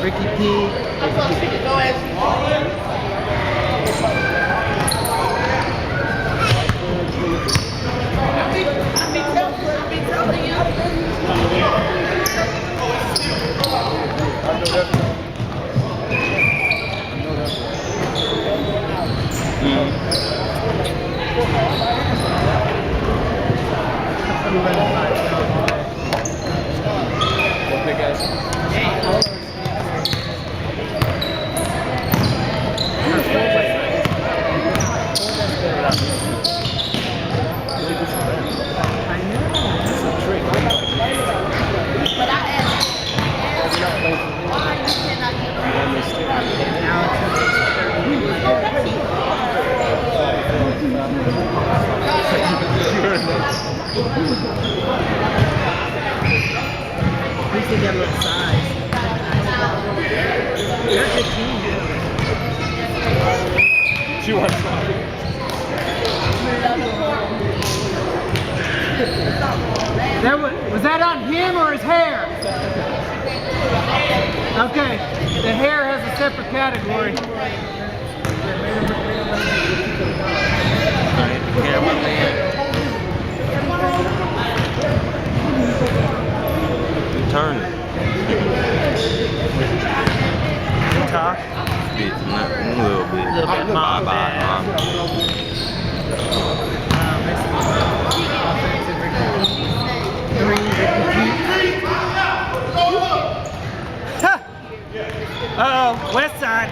Ricky P. At least they got a little size. They're a good team, dude. She wants Was that on him or his hair? Okay, the hair has a separate category. Alright, the cameraman. Turn it. Talk. Bit, not a little bit. A little bit. Bye bye. Uh-oh, west side.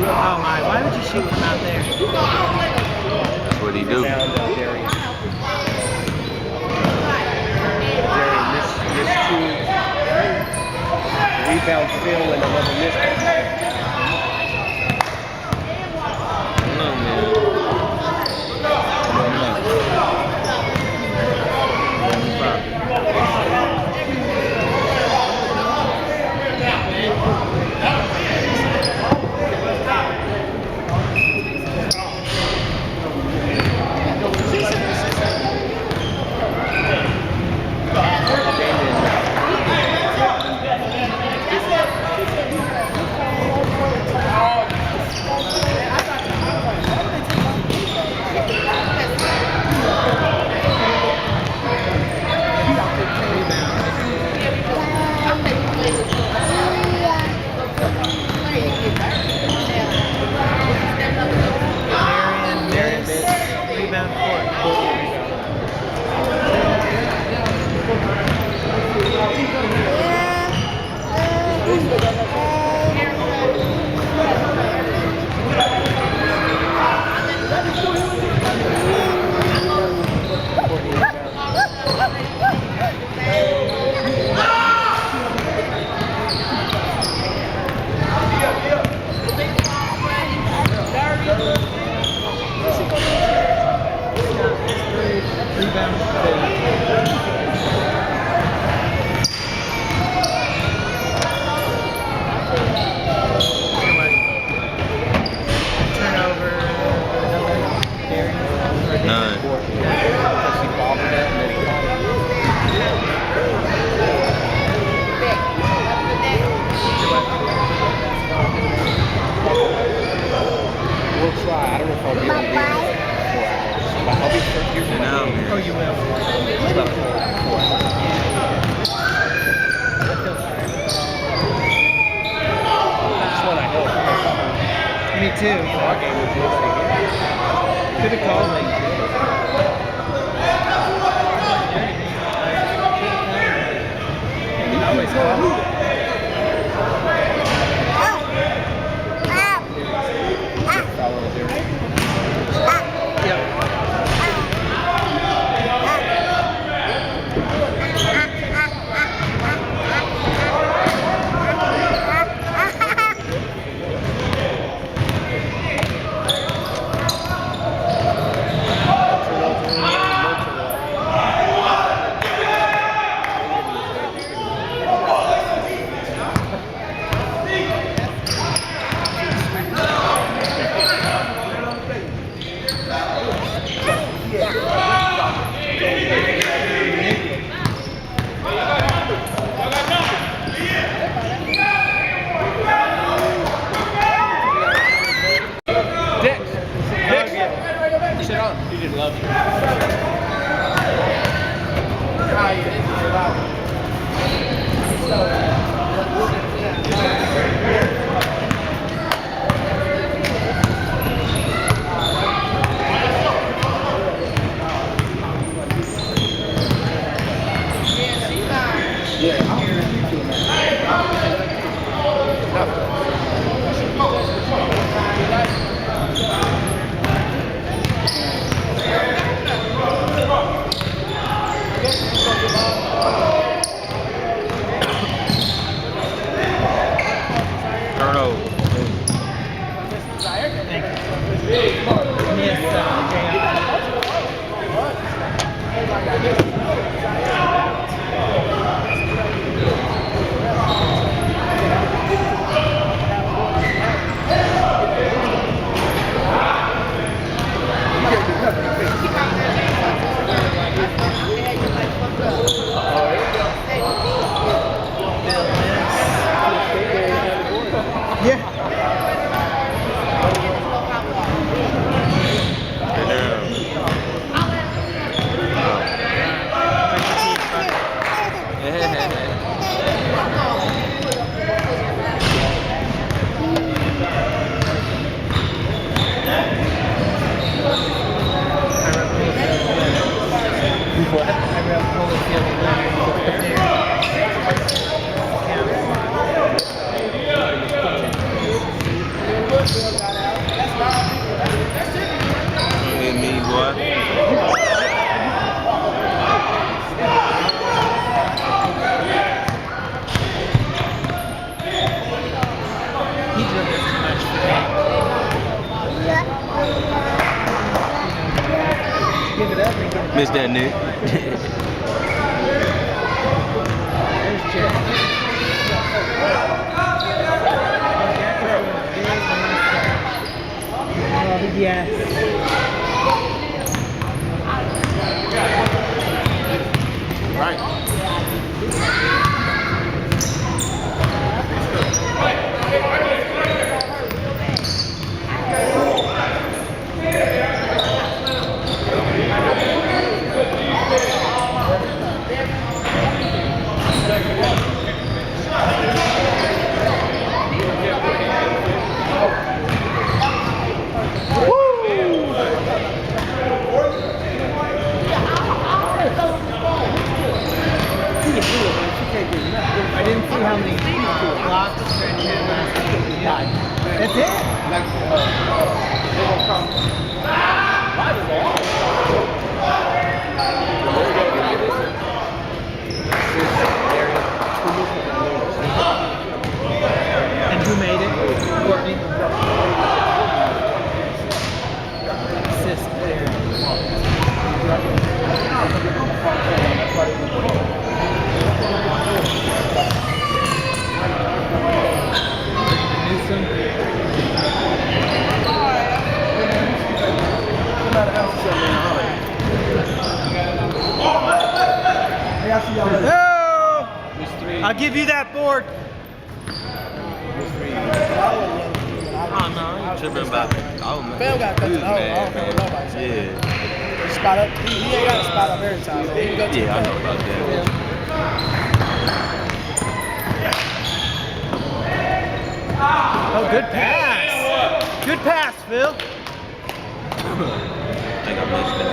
Oh my, why would you shoot from out there? That's what he do. Missed two. Rebound Phil and another miss. Me too. Could have called me. You always call me. Yeah. Hit me, boy. He dribbles too much for me. Give it up and get it. Missed that, Nick. There's Jack. Oh, yes. Right. I didn't see how many blocks Trent had last week. Yeah. That's it? And who made it? Courtney. Assist there. Newsom. No! I'll give you that board. Oh, no, you tripping about it. Oh, man. Bell got cut He it was out. I mad, don't know nobody. man. Yeah. He spot up. He ain't got a spot up every time. So he can go to Yeah, I the know about that. Oh, good pass. Good pass, Phil. I think I missed that.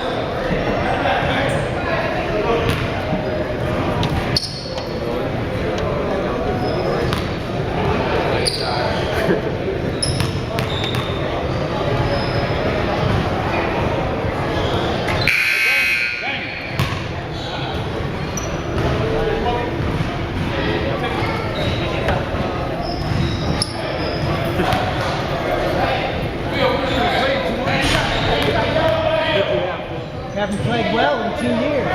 Haven't played well in 2 years.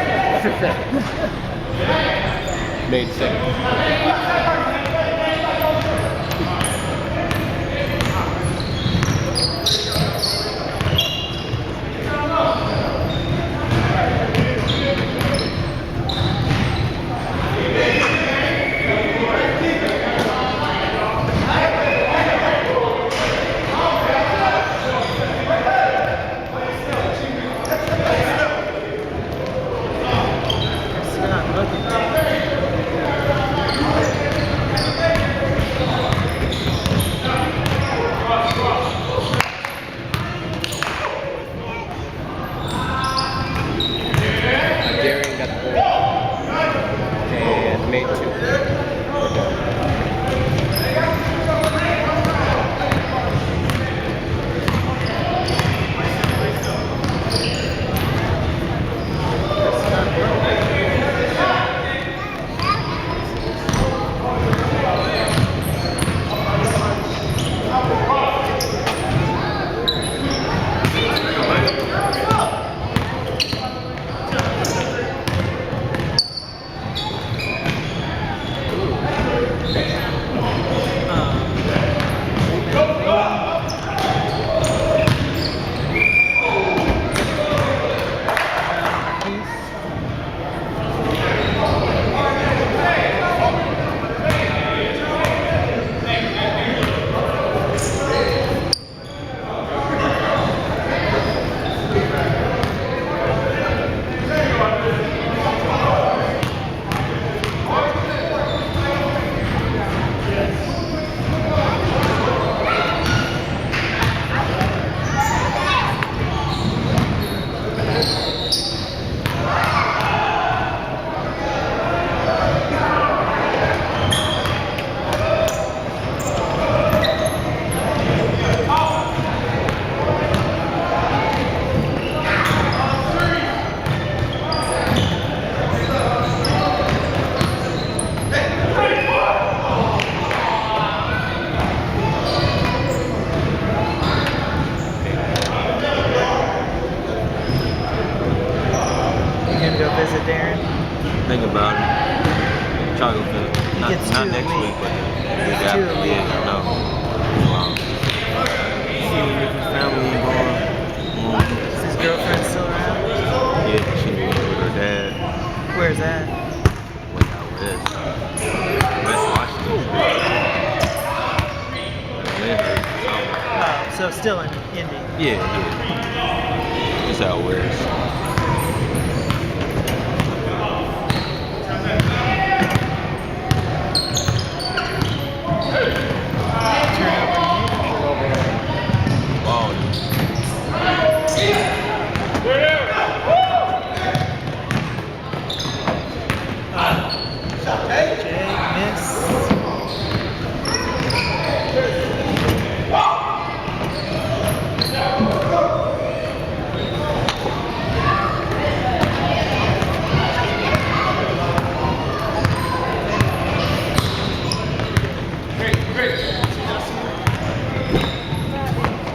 Made second. Still not looking. go visit Darren? Think about it. Try to go visit. He Not, gets not 2 a next week. week, but He gets 2 a week. Yeah, no. See if his family ain't going. Is his girlfriend still around? Yeah, she moved with her dad. Where's that? Way out west. West Washington. Oh, so still in Indy. Yeah. It's out west.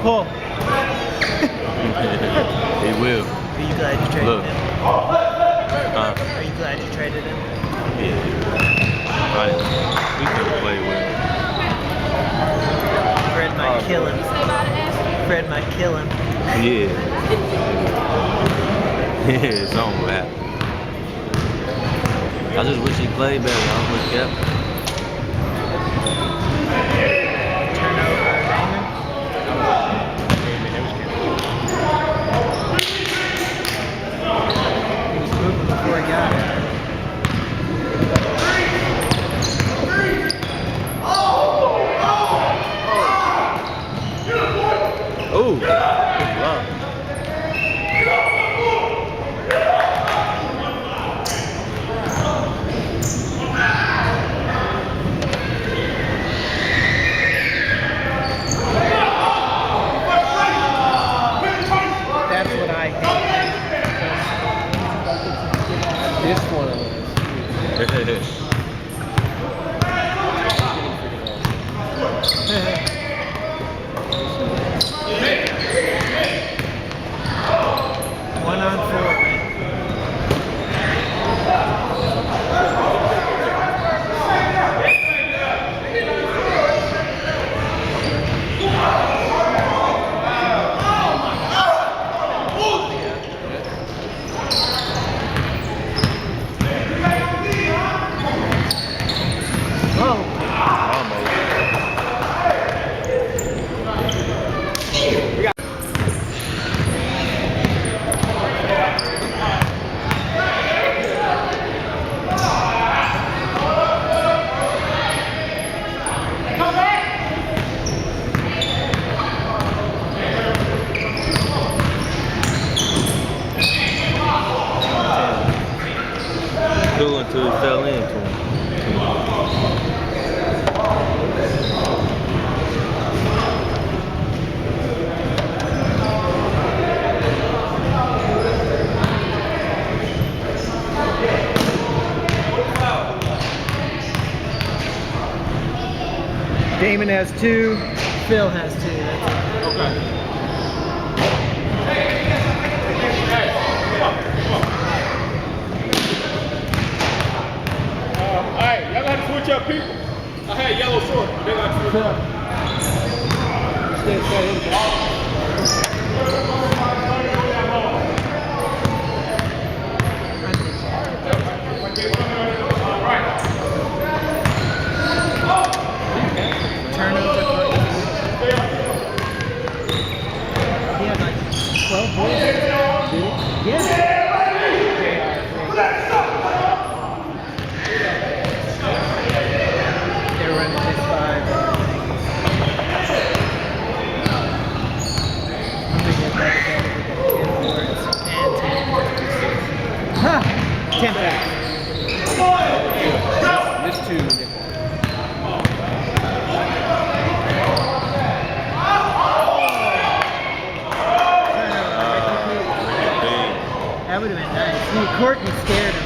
Pull. He will. Are you glad you traded Look. him? Huh? Are you glad you traded him? Yeah. Right. We could play well. Fred might kill him. Fred might kill him. Yeah. Yeah, something will happen. I just wish he played better. I would have kept him. Turnover, Raymond. He was moving before he got it. Oh, good luck. That's what I hate. This one is. One on 4, man. Cool until he fell into him. Damon has 2. Phil has 2. That's it. Hey, y'all gotta switch up people. I had yellow short. They gotta switch up. Turnover. He had like 12 points. Yeah. They were running his 5. I'm gonna get that again with 10 boards and 10. Huh! 10 back. This 2. That would have been nice. See, Courtney scared him.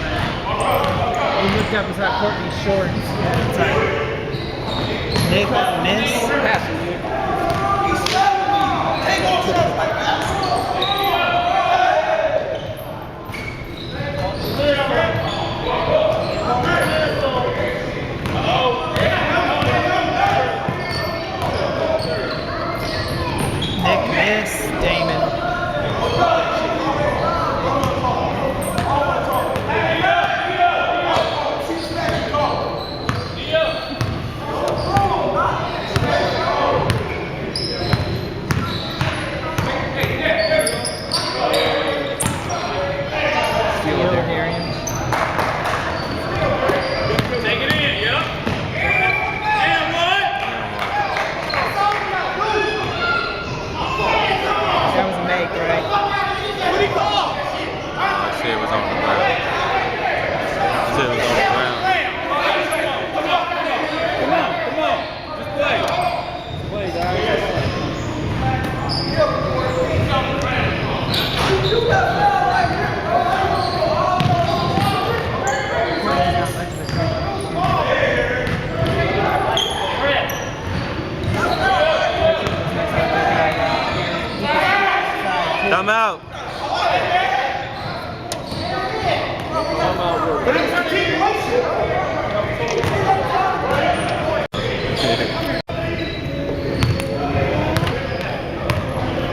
He looked up and saw Courtney's shorts. It's like, Nick, miss. Nick miss, Damon. Take it in, yep. And what? That was a make, right? What do you call? I said it was on the ground. I said it was on the ground. Come on. Just play. Play, guys. Come out.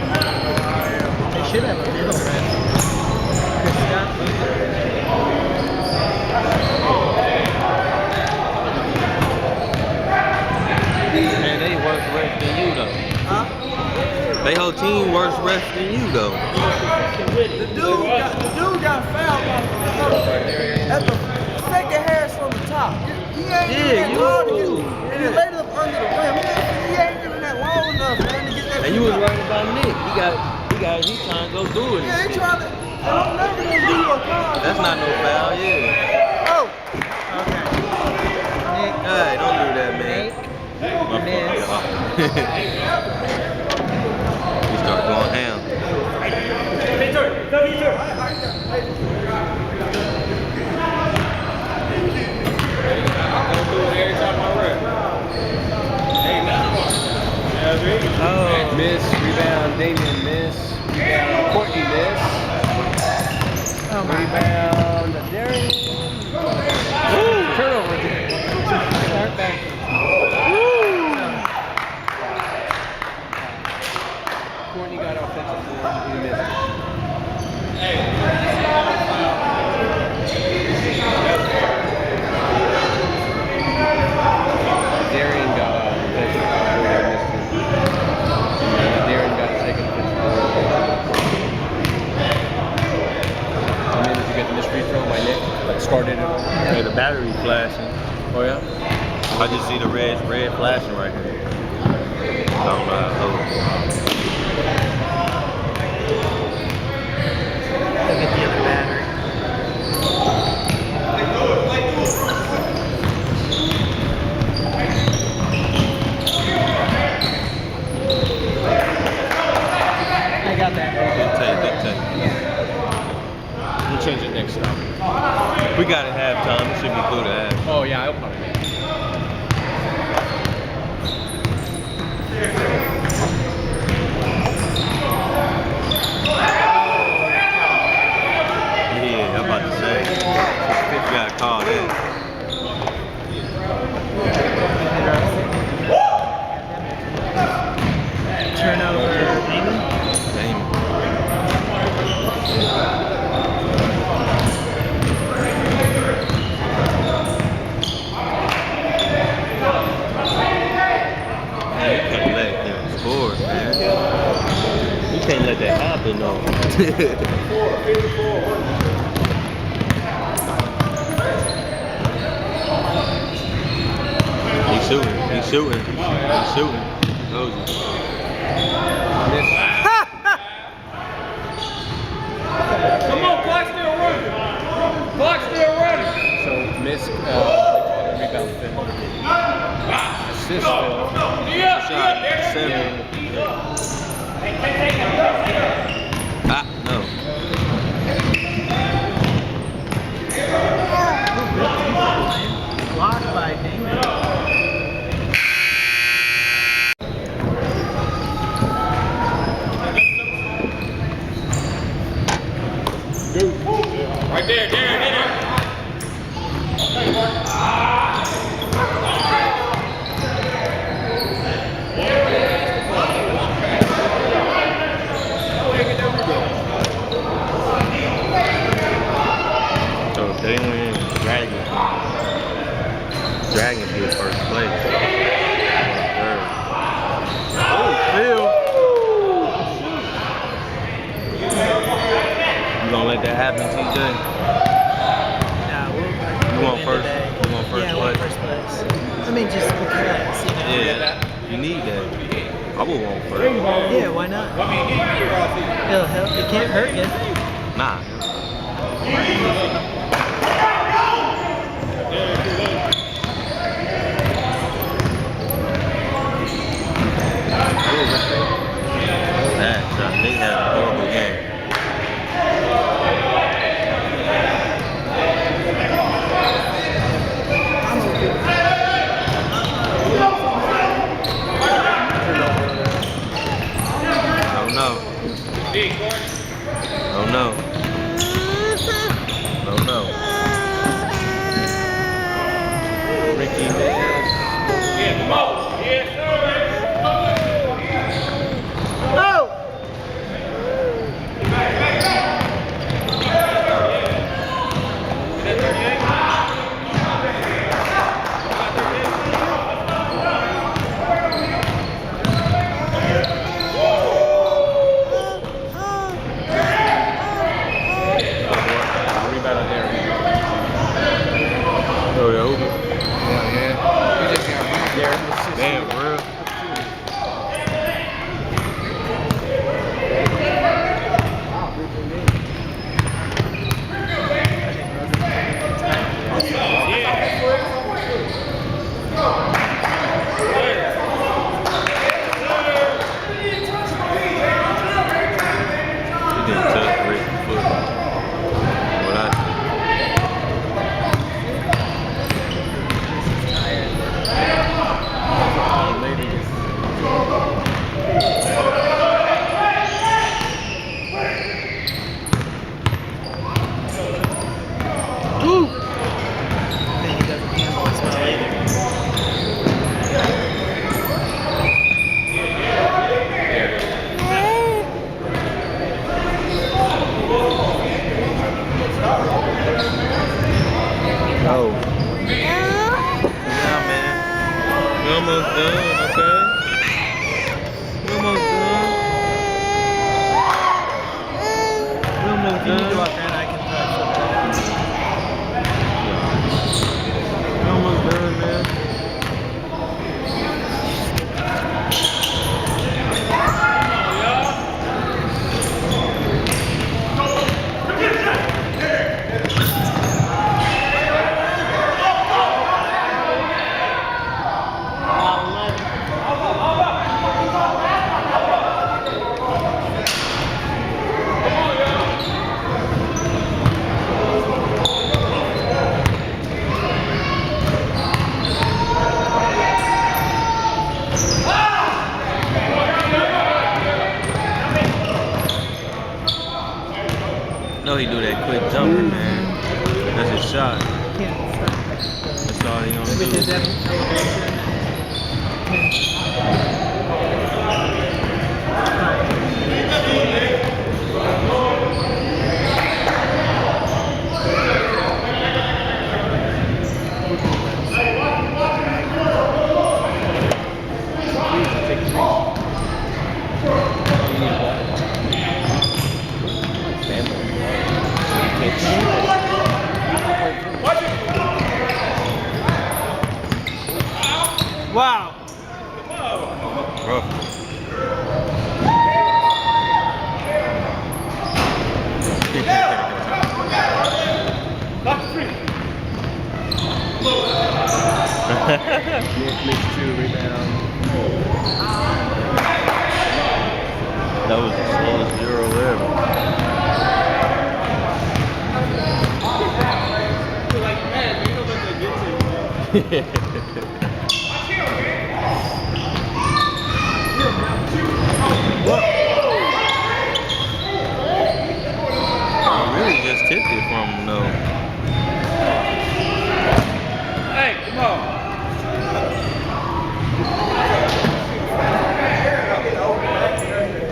They should have a middle ref. Chris Scott. Man, they worse refs than you though. Huh? They whole team worse refs than you though. The dude got fouled at the second hash from the top. He ain't even that long to get, and he laid up under the rim. He ain't even that long enough, man, to get that. And you was right about Nick. He trying to go do it. Yeah, he trying to. I'm never gonna do you a call. That's not no foul, yeah. Oh, Okay. Nick. Hey, don't do that, man. Miss. You start going ham. Oh. miss, rebound, Damien miss, rebound, Courtney miss, Oh my God. rebound, Darian. Turnover. Start back. Courtney got offensive board, he missed. Darian got offensive board, he missed it. Darian got a second offensive board. And then did you get the missed free throw by Nick? Like started it. Hey, the battery flashing. Oh yeah? I just see the red flashing right here. I don't know how to hold it. Look at the other battery. I got that. Good take. We'll change it next time. We got it halftime. It should be cool to have. Oh yeah, I'll probably make it. Yeah, I'm about to say. You gotta call that. Turnover, Damon. Damn. Man, you can't let him score, man. You can't let that happen, though. He's shooting. Told you. Come on, clock still running. So miss rebound fill. Assist fill. Shot 7. Ah, no. Blocked by Damon. Right there. They win. Dragons. Dragons get first place. Third. Oh, Phil. You gonna let that happen, TJ? Nah, You want first? You want first yeah, I place? want first place. I mean, just because, you know. Yeah, you need that. I would want first. Yeah, why not? It'll help. It can't hurt you. Nah. That they had a horrible game. Don't know. Don't know. Don't know. Ricky Mills. Yeah, come on. Yes, sir. Oh! Oh, yeah, over. Yeah. You just got beat there. Damn, for real. He didn't touch Rick's foot. What I Woo! Man, he doesn't handle as well either. Oh. Now, man. We're almost done, okay? We're almost done. We're almost If you need to done. walk around, I can probably We're almost done, man. No, he do that quick jumper, man. That's his shot. can't stop. That's all he gonna With his do. Wow. Rough. That was the slowest zero ever. I really just tipped it from him though. Hey, come on.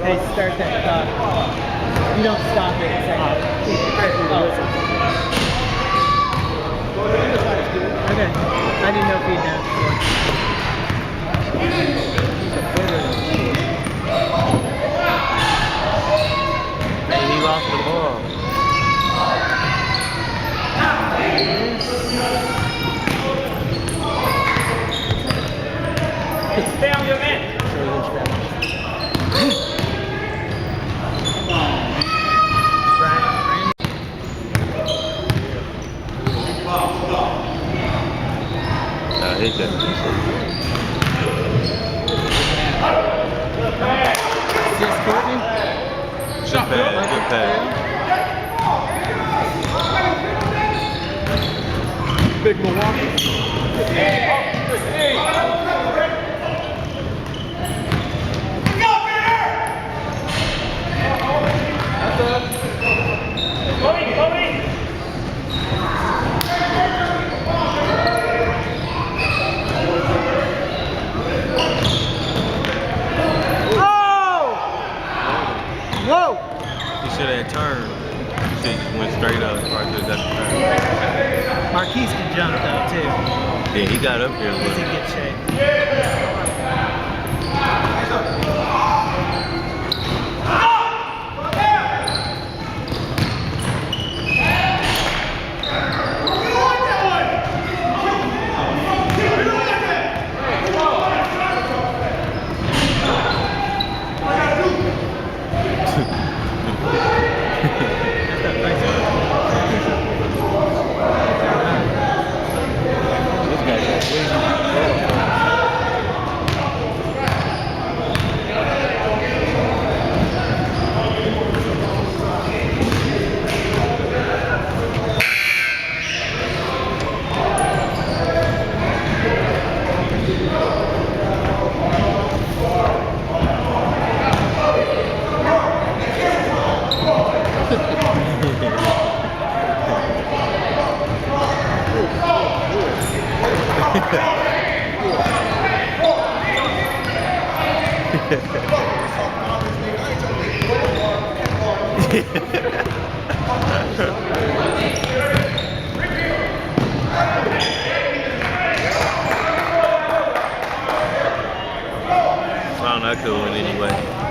Hey, start that clock. You don't stop it. It's like, feed down the court. Hey, he lost the ball. Stay on your man. Nah, he got Is this Courtney? good pass, good pass. Big Milwaukee. Whoa! He should have turned. He should just went straight up. Right there, that's the pass. Marquise can jump though too. Yeah, he got up there. He's But in good shape. this guy got crazy. Found that cool one anyway.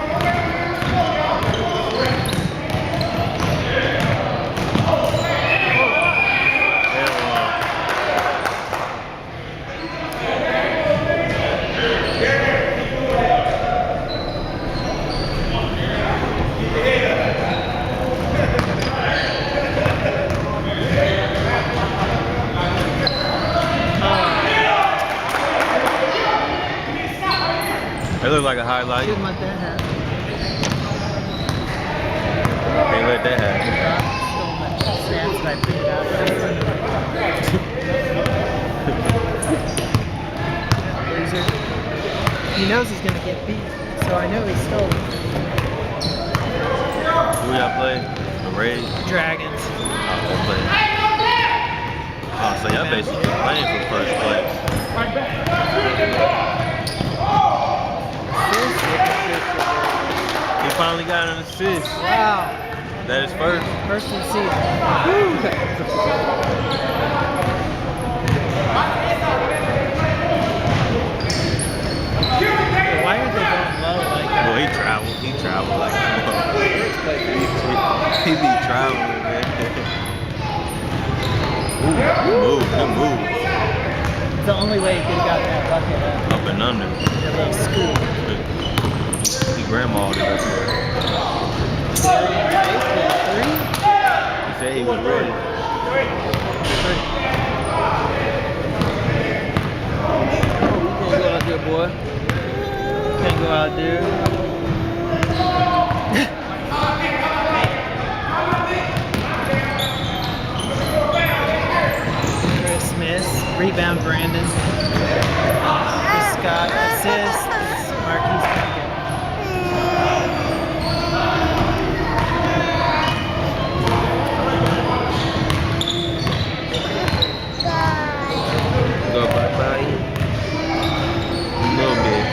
It looked like a highlight. Didn't let that happen. Can't let that happen. Stole my stats that I printed out. Loser. He knows he's gonna get beat, so I know he stole it. Who y'all play? The Rays? Dragons. Oh, we'll play. Oh, so y'all basically playing for first place. He finally got an assist. Wow. That is first. First in the season. Why are they going low like that? Well, he traveled like he be traveling, man. Ooh, good move. It's the only way he could have got that bucket Up and under. that little scoop. He grandma'd it up there. He said he was ready. Can't go out there, boy. Can't go out there. Chris Smith, rebound Brandon. Chris Scott, assist. Marquise Bacon. Go bye-bye. A little bit.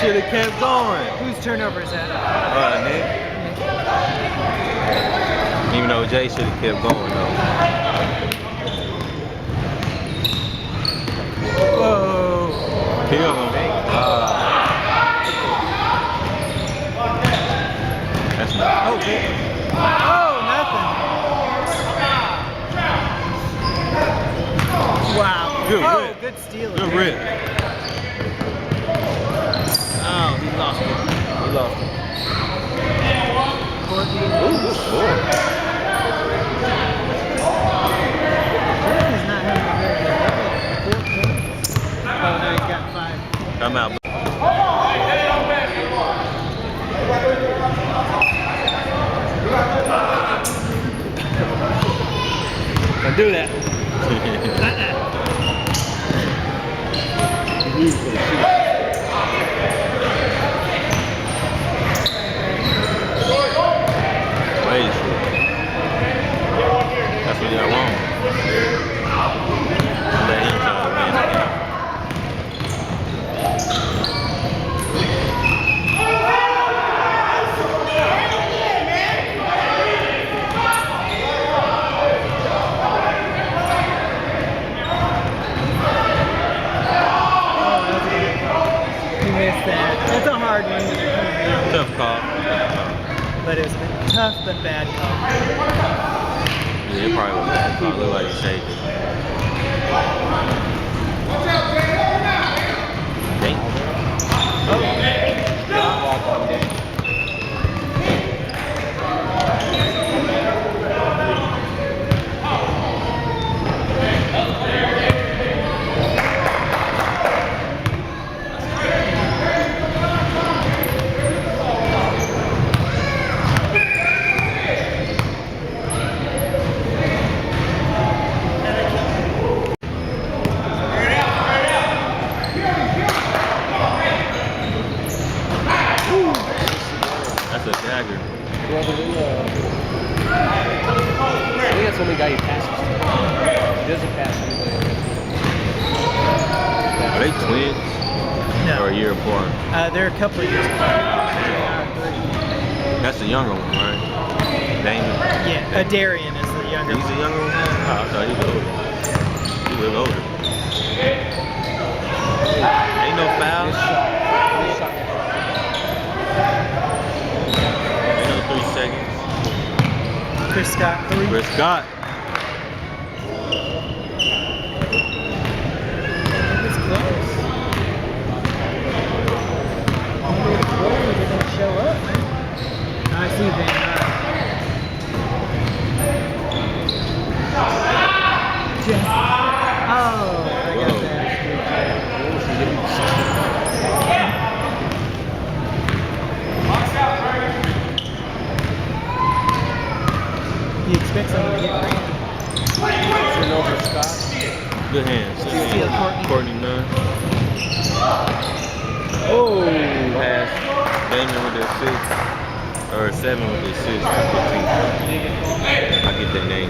should have kept going. Whose turnover is that? Nick. Even though Jay should have kept going though. Whoa. Kill him. That's not. Oh, good. Oh, nothing. Wow. Good Oh, rip. good steal. Good rip. Oh, he lost it. He lost it. Courtney. Ooh, good score. Courtney's not having a very good day. 4 points. Oh, no, he's got 5. Come out. Don't do that. Wait, that's what you got wrong. Let him try to win again. He missed that. That's a hard one. Tough call. But it was a tough but bad call. Yeah, it probably was bad call. It looked like he shaked it. Dang. That's a dagger. I think that's the only guy he passes to. He doesn't pass anybody else. Are they twins? No. Or a year apart? They're a couple of years apart. They are 30. That's the younger one, right? Damon. Yeah, Darian is the younger He's one. the younger one? Oh, I thought he was older. He look older. Ain't no foul. Ain't no 3 seconds. Chris Scott, 3. Chris Scott. It was close. Maybe the Warriors didn't show up, man. I see Van Just. Oh, I got Whoa. that. He expects him to get Randy. Turnover, Scott. Good hands. Good Steal hands. Courtney. Courtney Nunn. Oh, Pass. Damon with the assist. Or 7 with the assist. 15. I get that name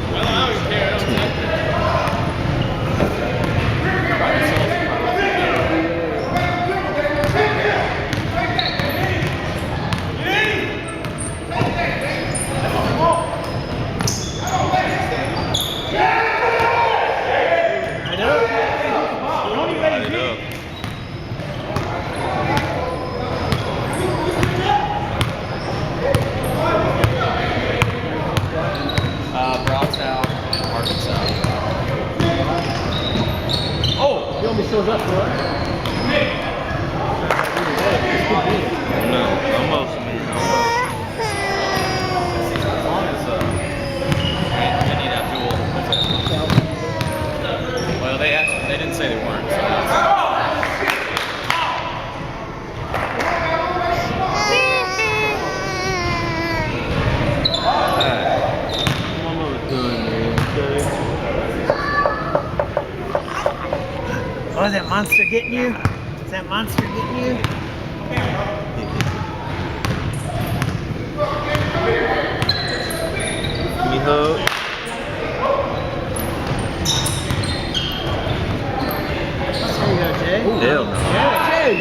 Light it up. Brown's out and Martin's out. Oh! He almost shows up for us. No, almost, man. As long as they need that duel. Well, they didn't say they weren't. So oh, is that monster getting you? Is that monster getting you? Give me a hug. There you go, Jay. Hell no. Yeah, Jay.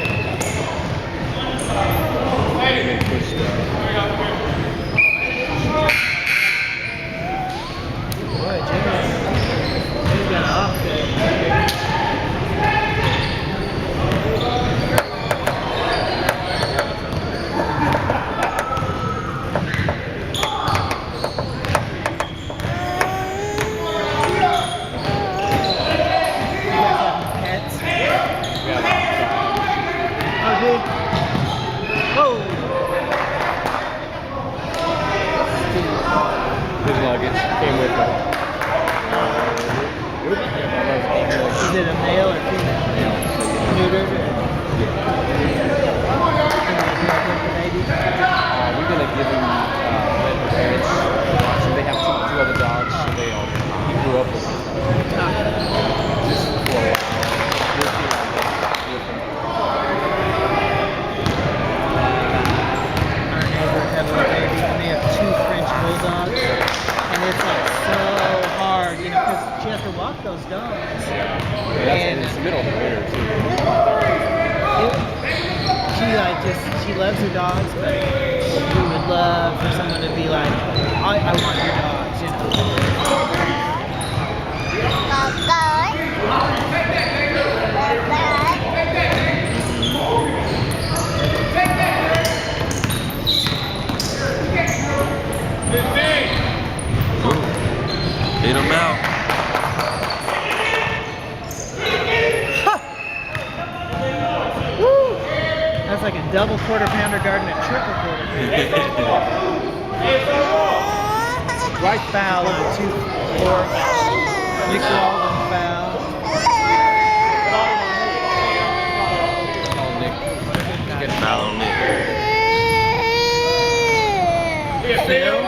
big. Oh. His luggage came with him. Is it a male or female? Neutered or? We're gonna give him let the parents watch him. They have two other dogs, so he grew up with them. Just for a while. This year, Our neighbors have a baby and they have 2 French bulldogs. And it's like so hard, you know, because she has to walk those dogs. and it's the middle of the winter too. She loves her dogs, but she would love for someone to be like, I want your dogs, you know. Hit him out. That's like a double quarter pounder guarding a triple quarter pounder. Right foul on 2-4. Nick Walden foul. Foul on Nick. Phil.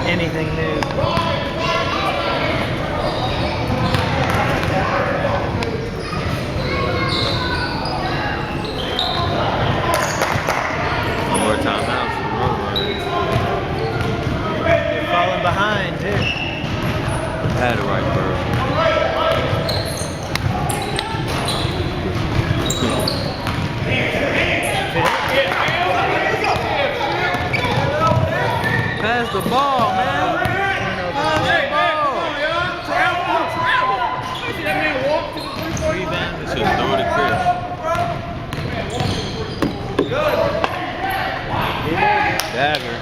Anything new. One more timeout for the Roadrunners. They're falling behind too. Had it right first. Pass the ball, man. Pass the ball. Rebound. Should throw it to Chris. Dagger.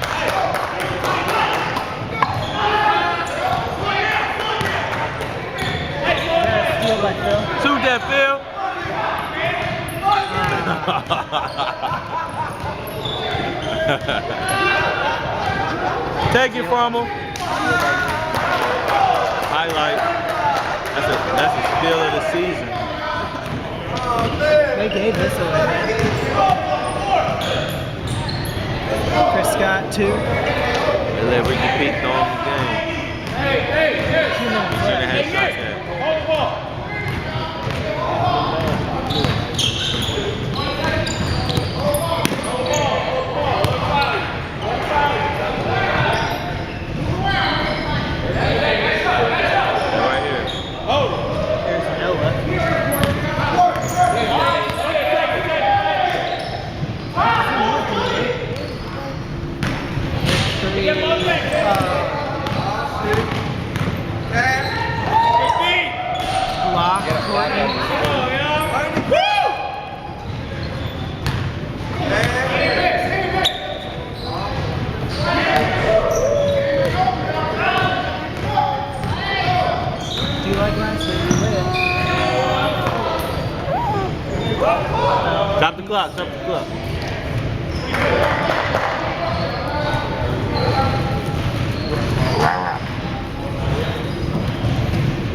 Steal by Phil. Shoot that, Phil. Take it from him. Highlight. That's a steal of the season. They gave this away. Chris Scott 2. They let Ricky Pete throw him the game. 2 minutes Should have left. had shots at. Right here. There's Noah. Block, Courtney. Do you like last week? Stop the clock, stop the clock.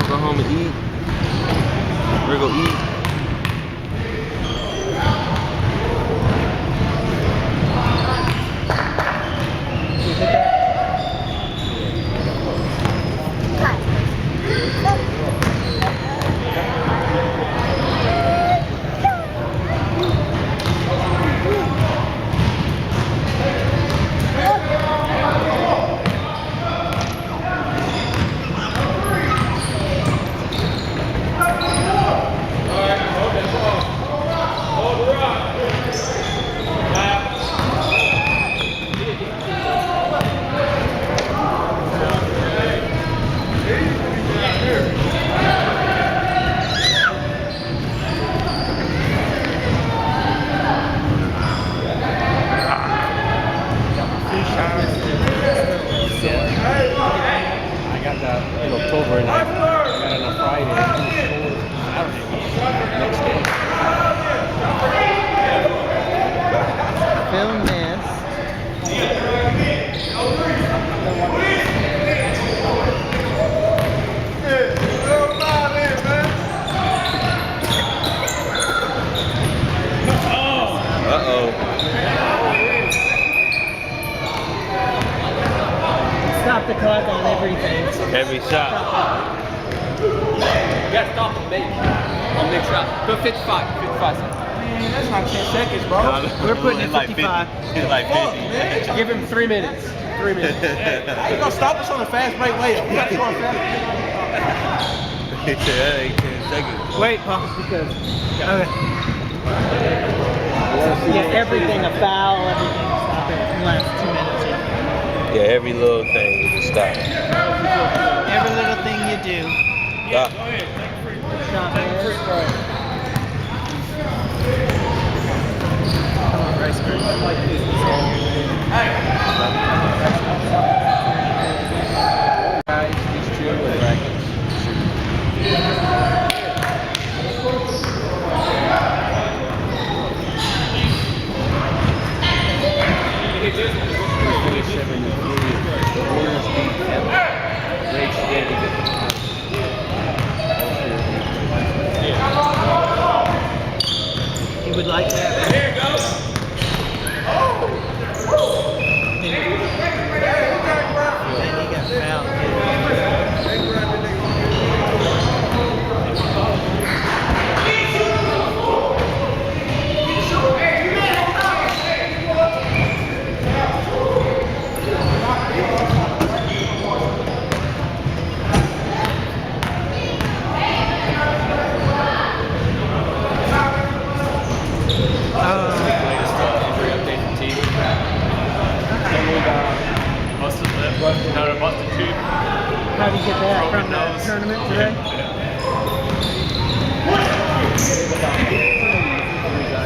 Go home and eat. We're gonna eat. Every shot. You gotta stop and make. On next shot. Put 55. 55 seconds. Man, that's not 10 seconds, bro. We're putting It's it like 55. 50. It's like 50. Give him 3 minutes. 3 minutes. How you gonna stop us on a fast break layup? We got to go on fast break. He said that ain't 10 seconds. Wait, Paul. Because Okay. Yeah, everything, a foul, everything. Stop it. In the last 2 minutes. Yeah, every little thing is a stop. Every little thing you do. Stop. Shot man. Come on, Bryce. guys, these two with brackets. The Warriors beat Kevin. Great shit. You would like that? Here it goes. And he got fouled. Latest injury update from team. Busted lip. No, busted tooth. How did you get that? Broken From the nose. tournament today?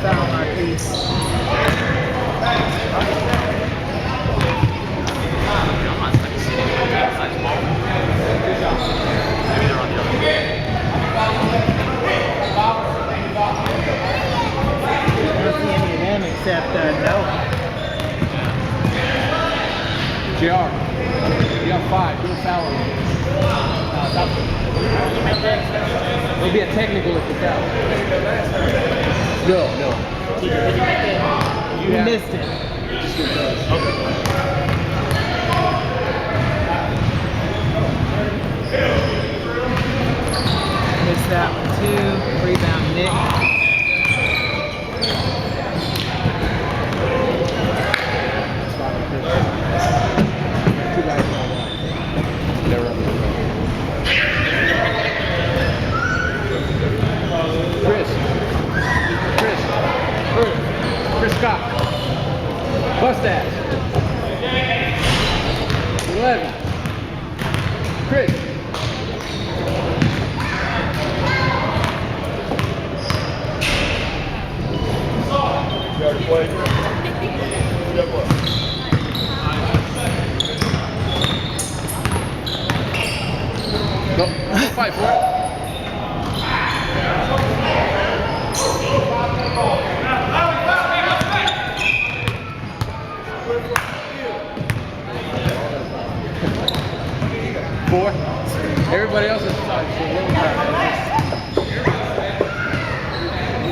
Foul Marquise. I don't see any of them except Noah. JR, you have 5. Don't foul him. It'll be a technical if you foul. No. You missed it. Missed that one too. Rebound Nick. Two guys on one. They're up. Chris Scott. Bust ass. 11. Chris. You already played? Yeah, what? Go fight for it. Four. Everybody else is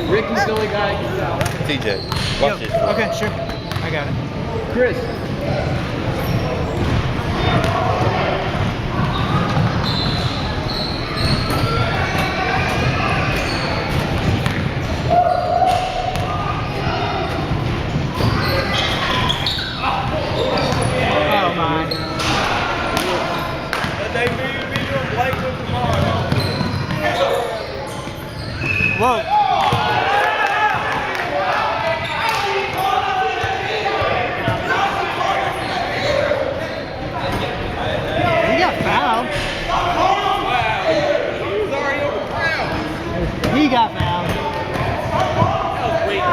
Ricky's the only guy who can foul. TJ, watch this. Okay, sure. I got it. Chris. Oh my. Whoa. He got fouled. He got fouled.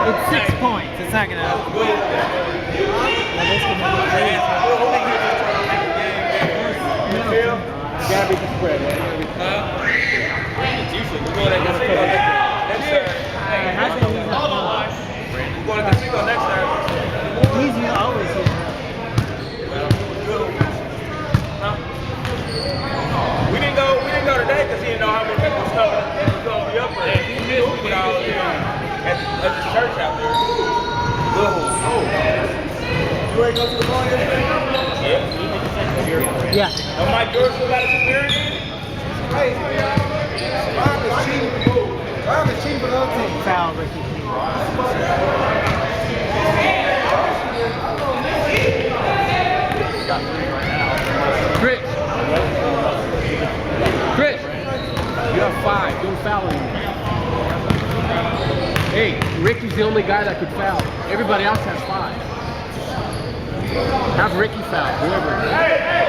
It's 6 points. It's not gonna. Gotta beat the spread, man. It's usually we're going to casino next Saturday. We're going to casino next Saturday. He's always here. We didn't go today because he didn't know how many people was going to be up there. He missed me out at the church out there. You ain't go to the bar yesterday? Yeah. Yeah. No Mike George still got a superior? Crazy. Ryan is cheating. Ryan is cheating for the other team. Foul, Ricky. Chris. Chris. You have 5. Don't foul anymore. Hey, Ricky's the only guy that could foul. Everybody else has 5. Have Ricky foul, whoever. Hey, hey!